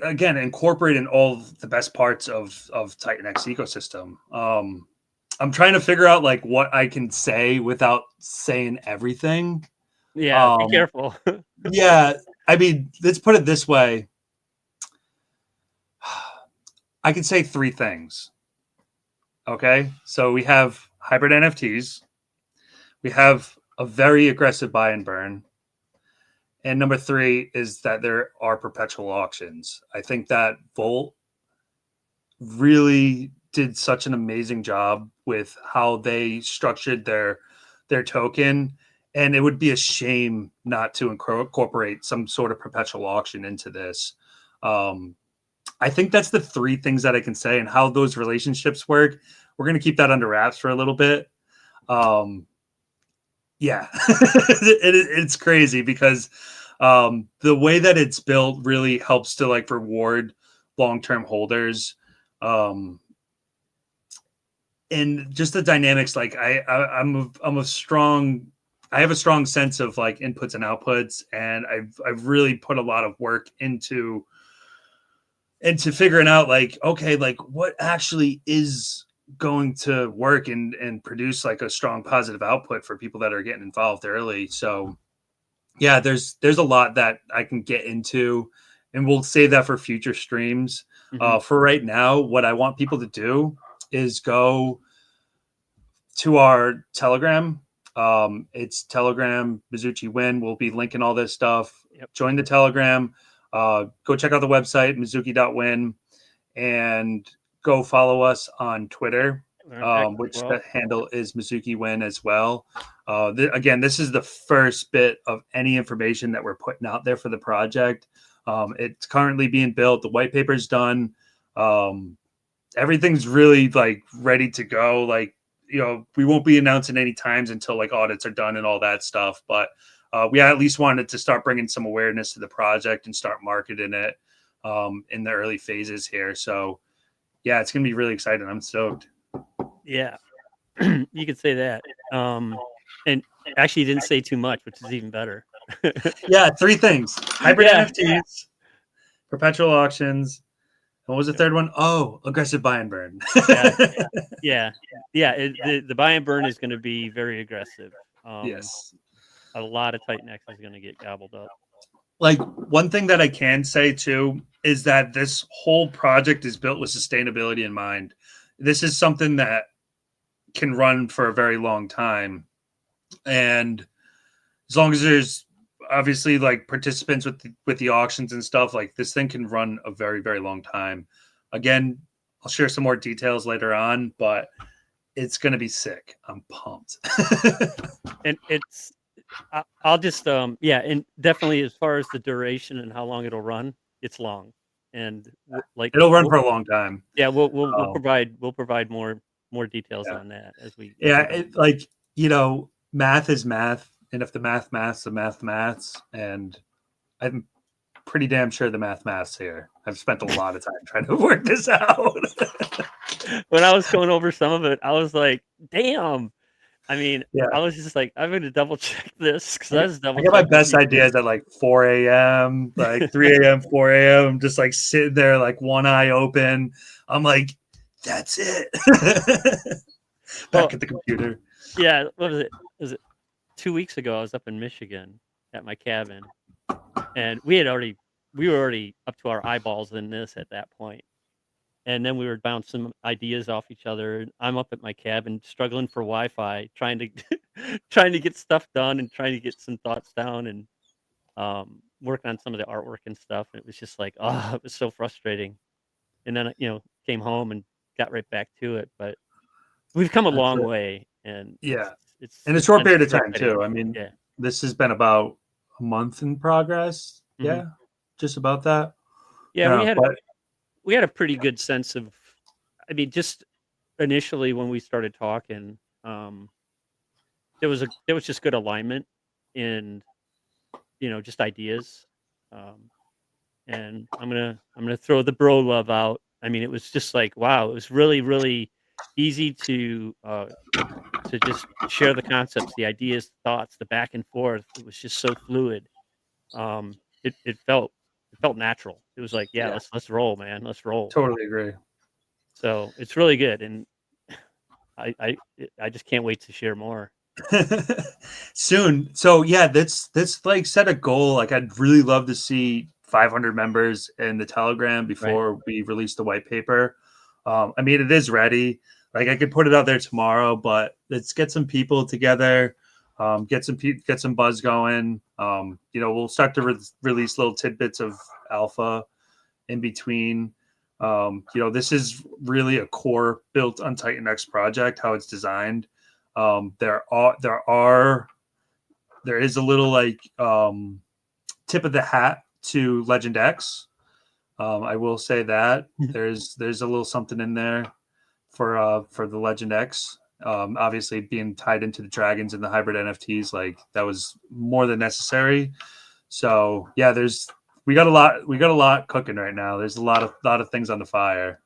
again incorporating all the best parts of Titan X ecosystem. I'm trying to figure out like what I can say without saying everything. Yeah, be Um, careful. yeah, I mean, let's put it this way. I can say 3 things. Okay. So we have hybrid NFTs. We have a very aggressive buy and burn. And number 3 is that there are perpetual auctions. I think that Volt really did such an amazing job with how they structured their token, and it would be a shame not to incorporate some sort of perpetual auction into this. I think that's the three things that I can say, and how those relationships work. We're going to keep that under wraps for a little bit. Yeah, it's crazy because the way that it's built really helps to like reward long-term holders. And just the dynamics, like I'm a strong, I have a strong sense of like inputs and outputs, and I've really put a lot of work into figuring out like, okay, like what actually is going to work and produce like a strong positive output for people that are getting involved early. So yeah, there's a lot that I can get into, and we'll save that for future streams. For right now, what I want people to do is go to our Telegram. It's Telegram Mizuchi Win. We'll be linking all this stuff. Yep. Join the Telegram. Go check out the website, mizuki.win, and go follow us on Twitter, which the handle is Mizuki Win as well. Again, this is the first bit of any information that we're putting out there for the project. It's currently being built. The white paper's done. Everything's really like ready to go. Like, you know, we won't be announcing any times until like audits are done and all that stuff. But we at least wanted to start bringing some awareness to the project and start marketing it in the early phases here. So yeah, it's going to be really exciting. I'm stoked. Yeah, you could say that. And actually you didn't say too much, which is even better. Yeah, three things: hybrid Yeah. NFTs, perpetual auctions. What was the third one? Oh, aggressive buy and burn. Yeah. The buy and burn is going to be very aggressive. Yes. A lot of TitanX is going to get gobbled up. Like, one thing that I can say too is that this whole project is built with sustainability in mind. This is something that can run for a very long time, and as long as there's obviously like participants with the auctions and stuff, like this thing can run a very, very long time. Again, I'll share some more details later on, but it's going to be sick. I'm pumped. And I'll just and definitely as far as the duration and how long it'll run, it's long, and like It'll run for a long time. Yeah, we'll provide more details on that as we. Like, you know, math is math, and if the maths, the maths, and I'm pretty damn sure the maths here. I've spent a lot of time trying to work this out. When I was going over some of it, I was like, "Damn!" I mean, Yeah. I was just like, "I'm going to double check this," because I was double. I get my best ideas at like 4 a.m., like 3 a.m., 4 a.m. I'm just like sitting there, like one eye open. I'm like, that's it. Back at the computer. Yeah, what was it? Was it 2 weeks ago? I was up in Michigan at my cabin, and we were already up to our eyeballs in this at that point. And then we were bouncing ideas off each other. I'm up at my cabin struggling for Wi-Fi, trying to trying to get stuff done and trying to get some thoughts down and working on some of the artwork and stuff. And it was just like, oh, it was so frustrating. And then came home and got right back to it. But we've come a long way, and it's in a short period of so time too. I mean, this has been about a month in progress. Yeah, just about that. Yeah, we had a pretty good sense of, I mean, just initially when we started talking, there was just good alignment in, just ideas. And I'm gonna throw the bro love out. I mean, it was just like, wow, it was really, really easy to just share the concepts, the ideas, thoughts, the back and forth. It was just so fluid. It felt natural. It was like, yeah, let's roll, man, let's roll. Totally agree. So it's really good, and I just can't wait to share more soon. So yeah, that's like set a goal. Like, I'd really love to see 500 members in the Telegram before we release the white paper. I mean, it is ready. Like, I could put it out there tomorrow, but let's get some people together, get some buzz going. We'll start to release little tidbits of alpha in between. This is really a core built on TitanX project, how it's designed. There is a little like tip of the hat to Legend X. I will say that there's a little something in there for the Legend X. Obviously, being tied into the dragons and the hybrid NFTs, like that was more than necessary. So yeah, we got a lot cooking right now. There's a lot of things on the fire.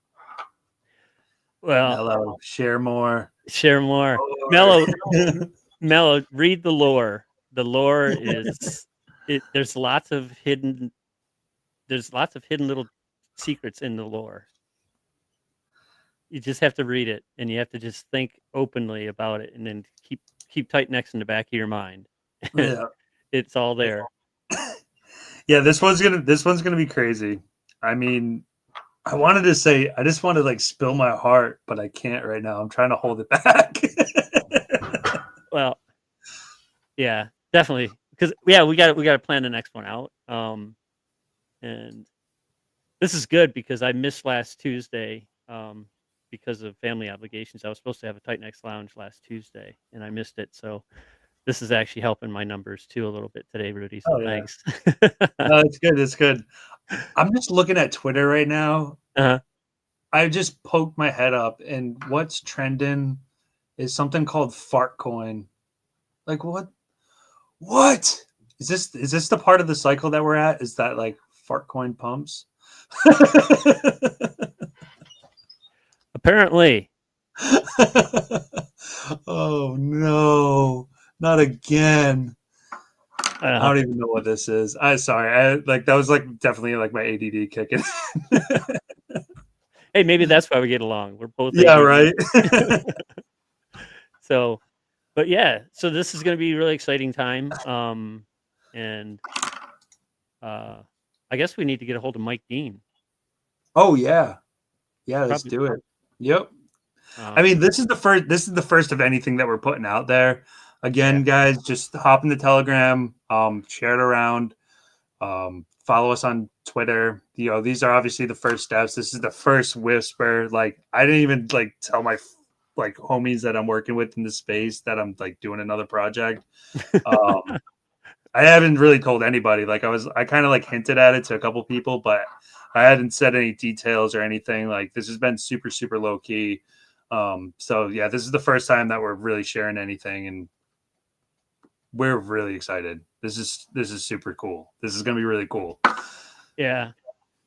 Well, Hello, share more. share more. Lore. Mellow, read the lore. The lore is there's lots of hidden little secrets in the lore. You just have to read it, and you have to just think openly about it, and then keep TitanX in the back of your mind. Yeah. It's all there. Yeah, this one's gonna be crazy. I mean, I wanted to say I just want to like spill my heart, but I can't right now. I'm trying to hold it back. Well, yeah, definitely. Because yeah, we got to plan the next one out. And this is good because I missed last Tuesday because of family obligations. I was supposed to have a TitanX Lounge last Tuesday, and I missed it. So this is actually helping my numbers too a little bit today, Rudy. So Oh yeah. thanks. No, it's good. It's good. I'm just looking at Twitter right now. Uh-huh. I just poked my head up, and what's trending is something called fart coin. Like what? What is this? Is this the part of the cycle that we're at? Is that like fart coin pumps? Apparently. Oh no, not again. I Uh, don't even know what this is. I'm sorry. That was like definitely like my ADD kicking. hey, maybe that's why we get along. We're both Yeah, ADD. right. So, but yeah, so this is going to be a really exciting time. And I guess we need to get a hold of Mike Dean. Oh yeah, yeah. Let's Probably. do it. Yep. I mean, this is the first. This is the first of anything that we're putting out there. Again, guys, just hop in the Telegram, share it around, follow us on Twitter. These are obviously the first steps. This is the first whisper. Like, I didn't even like tell my like homies that I'm working with in the space that I'm like doing another project. I haven't really told anybody. Like, I kind of like hinted at it to a couple people, but I hadn't said any details or anything. Like, this has been super, super low key. So yeah, this is the first time that we're really sharing anything, and we're really excited. This is super cool. This is gonna be really cool. Yeah.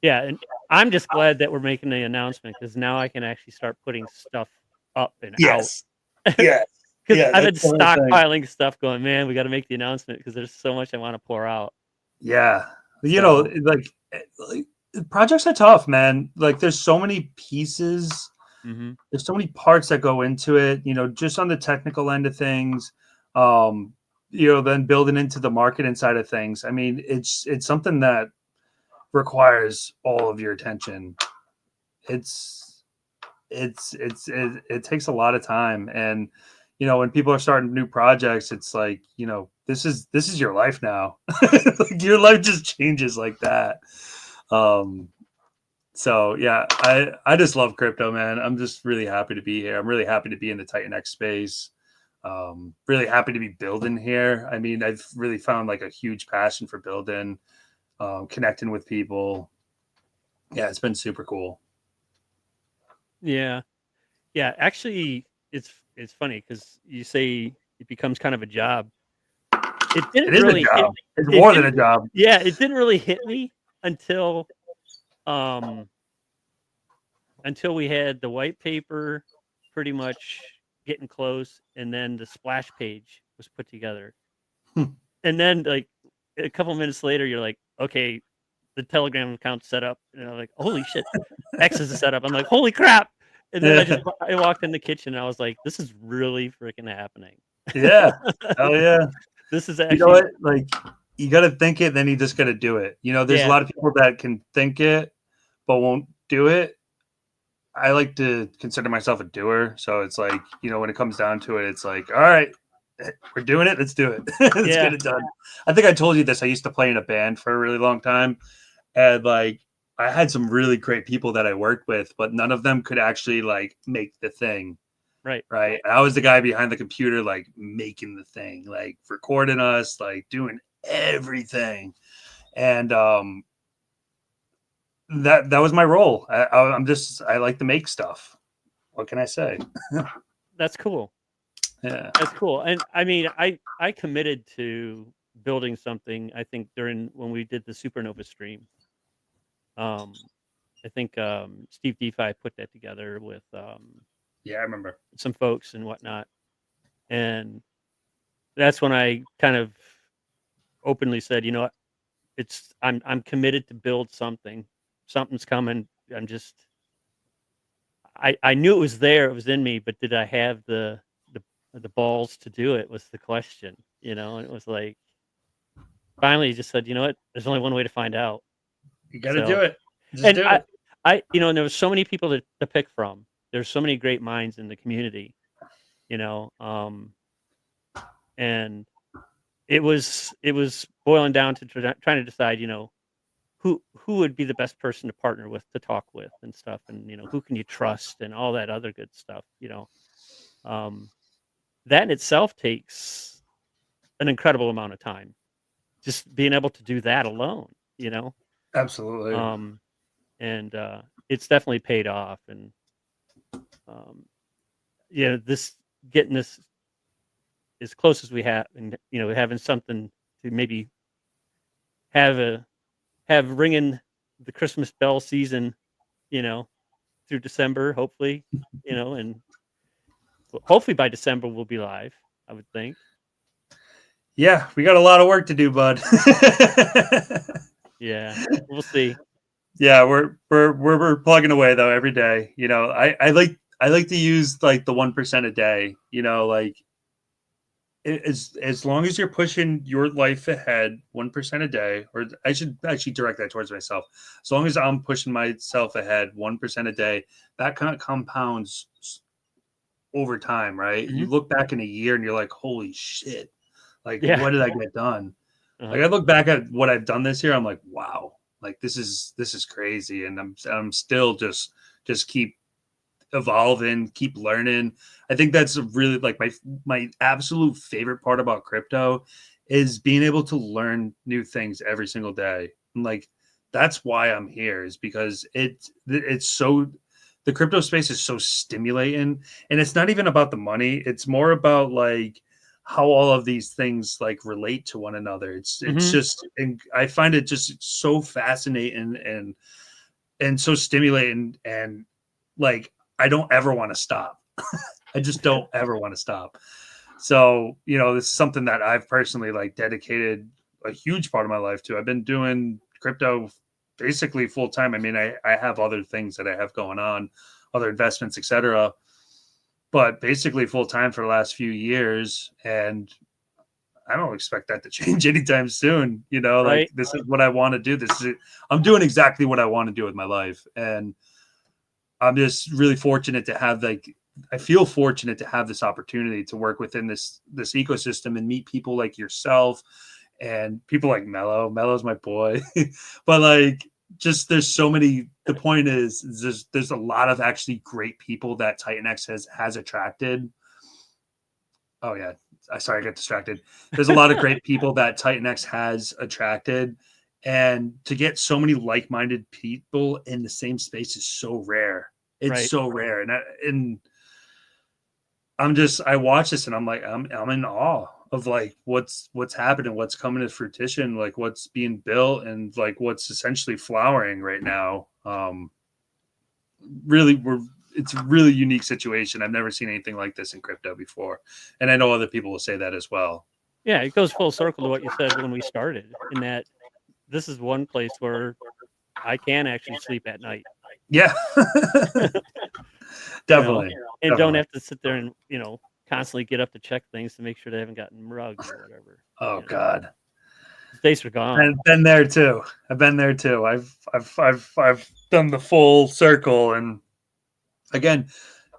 Yeah. And I'm just glad that we're making the announcement because now I can actually start putting stuff up and Yes. out. Yeah. Because Yeah. I've been That's the whole thing. stockpiling stuff going, man, we got to make the announcement because there's so much I want to pour out. Yeah. So, Like projects are tough, man. Like there's so many pieces. mhm. There's so many parts that go into it, just on the technical end of things. Then building into the marketing side of things. I mean, it's something that requires all of your attention. It takes a lot of time, and when people are starting new projects, it's like this is your life now. Like your life just changes like that. So yeah, I just love crypto, man. I'm just really happy to be here. I'm really happy to be in the TitanX space. Really happy to be building here. I mean, I've really found like a huge passion for building, connecting with people. Yeah, it's been super cool. Yeah. Yeah. Actually, it's funny because you say it becomes kind of a job. It It didn't is a really hit. job. It's It more than a didn't. job. Yeah, it didn't really hit me um until we had the white paper pretty much getting close, and then the splash page was put together. And then, like, a couple minutes later, you're like, okay, the Telegram account's set up. And I'm like, holy shit, X is set up. I'm like, holy crap. And then I walked in the kitchen and I was like, this is really freaking happening. Yeah. Oh yeah. This is You know actually, what? Like you got to think it, then you just got to do it. There's a yeah, lot of people that can think it but won't do it. I like to consider myself a doer, so it's like when it comes down to it, it's like, all right, we're doing it. Let's do it. Let's yeah, get it done. I think I told you this. I used to play in a band for a really long time, and like I had some really great people that I worked with, but none of them could actually like make the thing. Right. Right. I was the guy behind the computer, like making the thing, like recording us, like doing everything. And that was my role. I like to make stuff. What can I say? That's cool. Yeah. That's cool. And I mean, I committed to building something, I think, during when we did the Supernova stream. Um, I think, Steve DeFi put that together with, Yeah, I remember. some folks and whatnot, and that's when I kind of openly said, "You know what? I'm committed to build something. Something's coming. I'm just I knew it was there, it was in me, but did I have the balls to do it was the question, you know? And it was like, finally, he just said, "You know what? There's only one way to find out." You got to do So, it. Just and do it. and there was so many people to pick from. There's so many great minds in the community, you know, and it was boiling down to trying to decide, who would be the best person to partner with, to talk with and stuff, and, who can you trust and all that other good stuff. Um, that in itself takes an incredible amount of time. Just being able to do that alone, you know? Absolutely. Um, and it's definitely paid off. And um, this getting this as close as we have, and having something to maybe have a have ringing the Christmas bell season, you know, through December, hopefully, and hopefully by December we'll be live, I would think. Yeah, we got a lot of work to do, bud. Yeah, we'll see. Yeah, we're plugging away though every day. I like to use like the 1% a day. Like as long as you're pushing your life ahead 1% a day, or I should actually direct that towards myself. As long as I'm pushing myself ahead 1% a day, that kind of compounds over time, right? You Hmm. look back in a year and you're like, holy shit, like Yeah. what did I get done? Uh-huh. Like I look back at what I've done this year, I'm like, wow, like this is crazy, and I'm still just keep evolving, keep learning. I think that's really like my absolute favorite part about crypto is being able to learn new things every single day. And like that's why I'm here, is because it's so the crypto space is so stimulating, and it's not even about the money. It's more about like how all of these things like relate to one another. It's Hmm. just, and I find it just so fascinating and so stimulating, and like I don't ever want to stop. I just don't ever want to stop. So, this is something that I've personally like dedicated a huge part of my life to. I've been doing crypto basically full time. I mean, I have other things that I have going on, other investments, etc. But basically full time for the last few years. And I don't expect that to change anytime soon. Like Right. this is what I want to do. I'm doing exactly what I want to do with my life. And I'm just really fortunate to have I feel fortunate to have this opportunity to work within this ecosystem and meet people like yourself and people like Mello. Mello's my boy. But like just there's so many, the point is there's a lot of actually great people that TitanX has attracted. Oh yeah. Sorry, I got distracted. There's a lot of great people that TitanX has attracted. And to get so many like-minded people in the same space is so rare. It's Right. so rare. And I watch this and I'm like, I'm in awe of like what's happening, what's coming to fruition, like what's being built and like what's essentially flowering right now. Really it's a really unique situation. I've never seen anything like this in crypto before. And I know other people will say that as well. Yeah, it goes full circle to what you said when we started, in that this is one place where I can actually sleep at night, Yeah. you know, Definitely. and don't Definitely. have to sit there and, constantly get up to check things to make sure they haven't gotten mugged or whatever. Oh You know, God. those days are gone. And been there too. I've been there too. I've done the full circle. And again,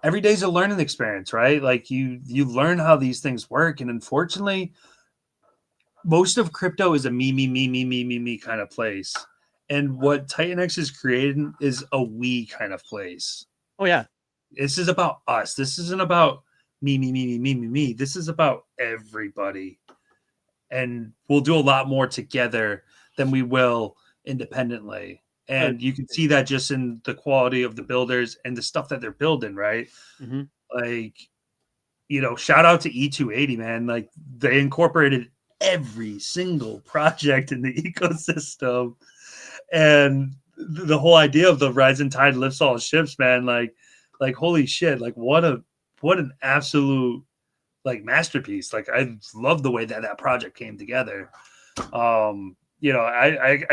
every day's a learning experience, right? Like you learn how these things work. And unfortunately, most of crypto is a me kind of place. And what TitanX is creating is a we kind of place. Oh yeah. This is about us. This isn't about me, me, me, me, me, me, me. This is about everybody. And we'll do a lot more together than we will independently. Oh, And you can see that just in the quality of the builders and the stuff that they're building, right? mm-hmm. Like, shout out to E280, man. Like, they incorporated every single project in the ecosystem. And the whole idea of the rising tide lifts all ships, man. Like holy shit! Like what an absolute masterpiece. Like I love the way that project came together. I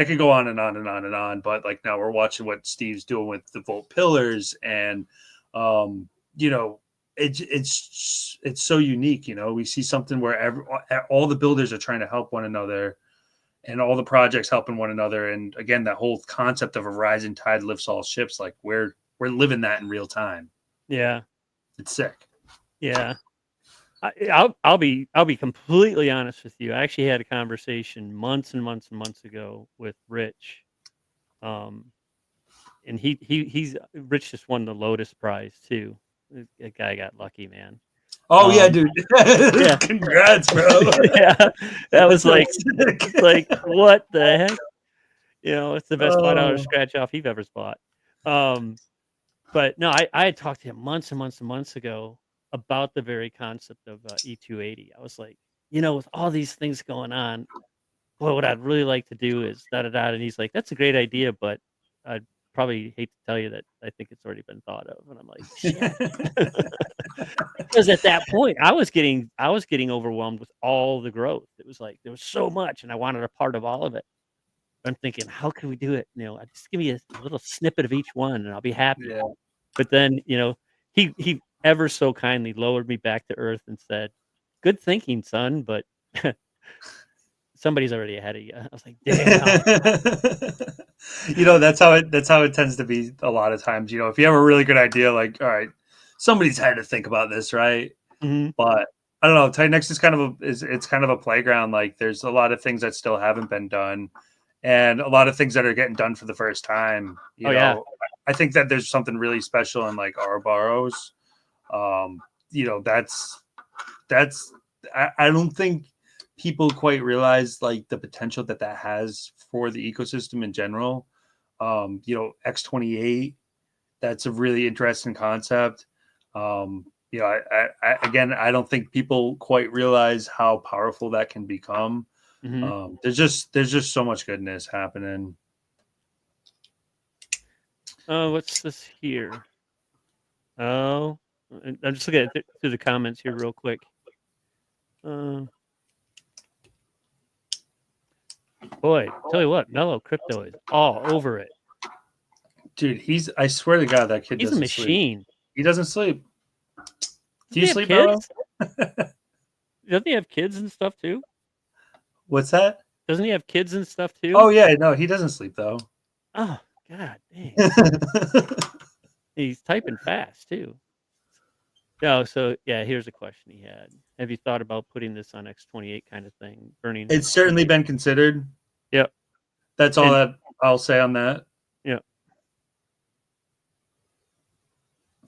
could go on and on and on and on, but like now we're watching what Steve's doing with the Volt pillars, and you know, it's so unique. We see something where all the builders are trying to help one another, and all the projects helping one another. And again, that whole concept of a rising tide lifts all ships. Like we're living that in real time. Yeah. It's sick. Yeah. I'll be completely honest with you. I actually had a conversation months and months and months ago with Rich. And he's Rich just won the Lotus Prize too. That guy got lucky, man. Oh yeah, dude. Yeah. Congrats, bro. Yeah. That was so like what the heck? It's the best $5 Oh. scratch off he've ever bought. But no, I had talked to him months and months and months ago about the very concept of E280. I was like, with all these things going on, boy, what I'd really like to do is da da da. And he's like, that's a great idea, but I'd probably hate to tell you that I think it's already been thought of. And I'm like, shit. Because at that point, I was getting overwhelmed with all the growth. It was like there was so much, and I wanted a part of all of it. I'm thinking, how can we do it? Just give me a little snippet of each one, and I'll be happy. Yeah. But then, he ever so kindly lowered me back to earth and said, "Good thinking, son, but somebody's already ahead of you." I was like, "Damn." That's how it tends to be a lot of times. If you have a really good idea, like, all right, somebody's had to think about this, right? Mm-hmm. But I don't know. TitanX is kind of a playground. Like, there's a lot of things that still haven't been done, and a lot of things that are getting done for the first time. Yeah. I think that there's something really special in like Ouroboros. That's I don't think people quite realize like the potential that has for the ecosystem in general. X28, that's a really interesting concept. I don't think people quite realize how powerful that can become. Mm-hmm. There's just so much goodness happening. What's this here? Oh, I'm just looking at through the comments here real quick. Boy, tell you what, Mellow Crypto is all over it. Dude, I swear to God, that kid He's a doesn't machine. sleep. He doesn't sleep. Do Doesn't you he sleep, have Mello? kids? Doesn't he have kids and stuff too? What's that? Doesn't he have kids and stuff too? Oh yeah, no, he doesn't sleep though. Oh God dang. He's typing fast too. No, so yeah, here's a question he had. Have you thought about putting this on X28 kind of thing? Burning It's certainly been considered. Yep. That's all that I'll say on that. Yep.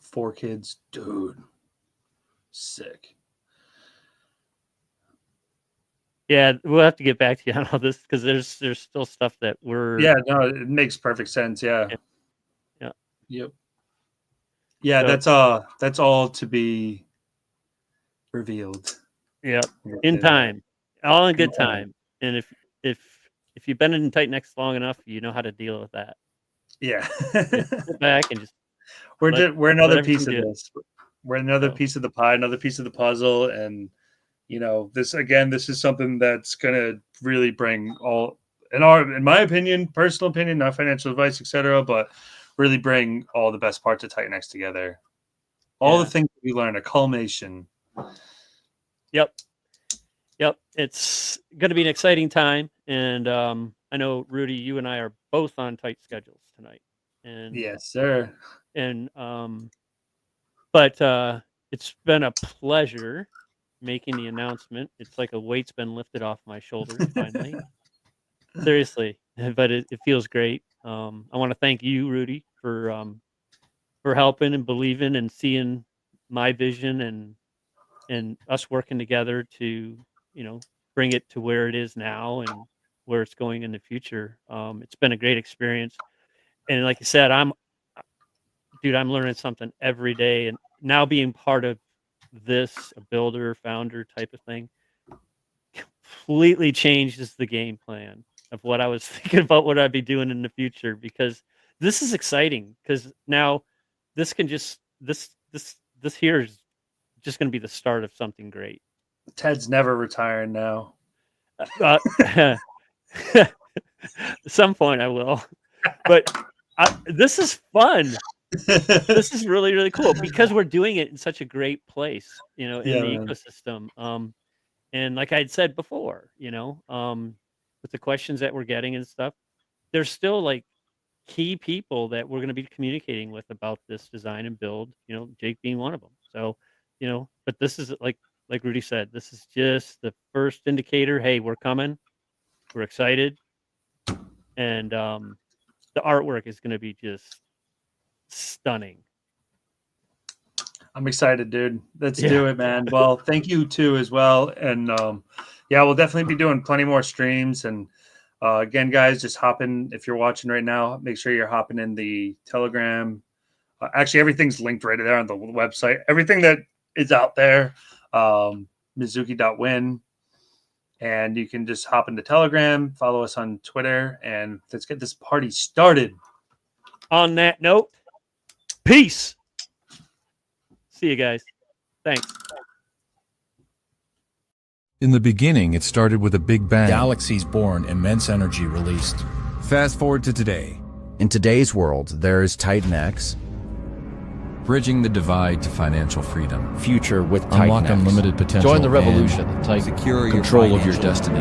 4 kids, dude. Sick. Yeah, we'll have to get back to you on all this because there's still stuff that we're. Yeah, no, it makes perfect sense. Yeah. Yeah. Yep. Yeah, so, that's all to be revealed. Yep. In time. All in good time. And if you've been in TitanX long enough, you know how to deal with that. Yeah. Sit back and just we're another piece of this. We're another piece of the pie, another piece of the puzzle, and this is something that's gonna really bring all in my opinion, personal opinion, not financial advice, etc., but really bring all the best parts of TitanX together. All the things we learn, a culmination. Yep. It's gonna be an exciting time, and I know Rudy, you and I are both on tight schedules tonight. And yes, sir. And but it's been a pleasure making the announcement. It's like a weight's been lifted off my shoulders finally. Seriously. but it feels great. I want to thank you, Rudy, for helping and believing and seeing my vision and us working together to, you know, bring it to where it is now and where it's going in the future. It's been a great experience. And like I said, dude, I'm learning something every day. And now being part of this, a builder, founder type of thing, completely changes the game plan of what I was thinking about what I'd be doing in the future because this is exciting because now this can just this here is just going to be the start of something great. Ted's never retiring now. At some point I will, but this is fun. This is really, really cool because we're doing it in such a great place, you know, in Yeah, the man. ecosystem. And like I had said before, you know, with the questions that we're getting and stuff, there's still like key people that we're going to be communicating with about this design and build, you know, Jake being one of them. So, you know, but this is like Rudy said, this is just the first indicator. Hey, we're coming. We're excited. And the artwork is going to be just stunning. I'm excited, dude. Let's Yeah. do it, man. Well, thank you too as well. And yeah, we'll definitely be doing plenty more streams. And again, guys, just hop in if you're watching right now. Make sure you're hopping in the Telegram. Actually, everything's linked right there on the website. Everything that is out there, Mizuki.win. And you can just hop into Telegram, follow us on Twitter, and let's get this party started. On that note, peace. See you guys. Thanks. In the beginning, it started with a big bang. Galaxies born, immense energy released. Fast forward to today. In today's world, there is TitanX. Bridging the divide to financial freedom. Future with Unlock TitanX. unlimited potential. Join the revolution. Secure your Control of your financial destiny.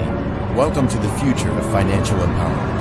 Welcome to the future of financial empowerment.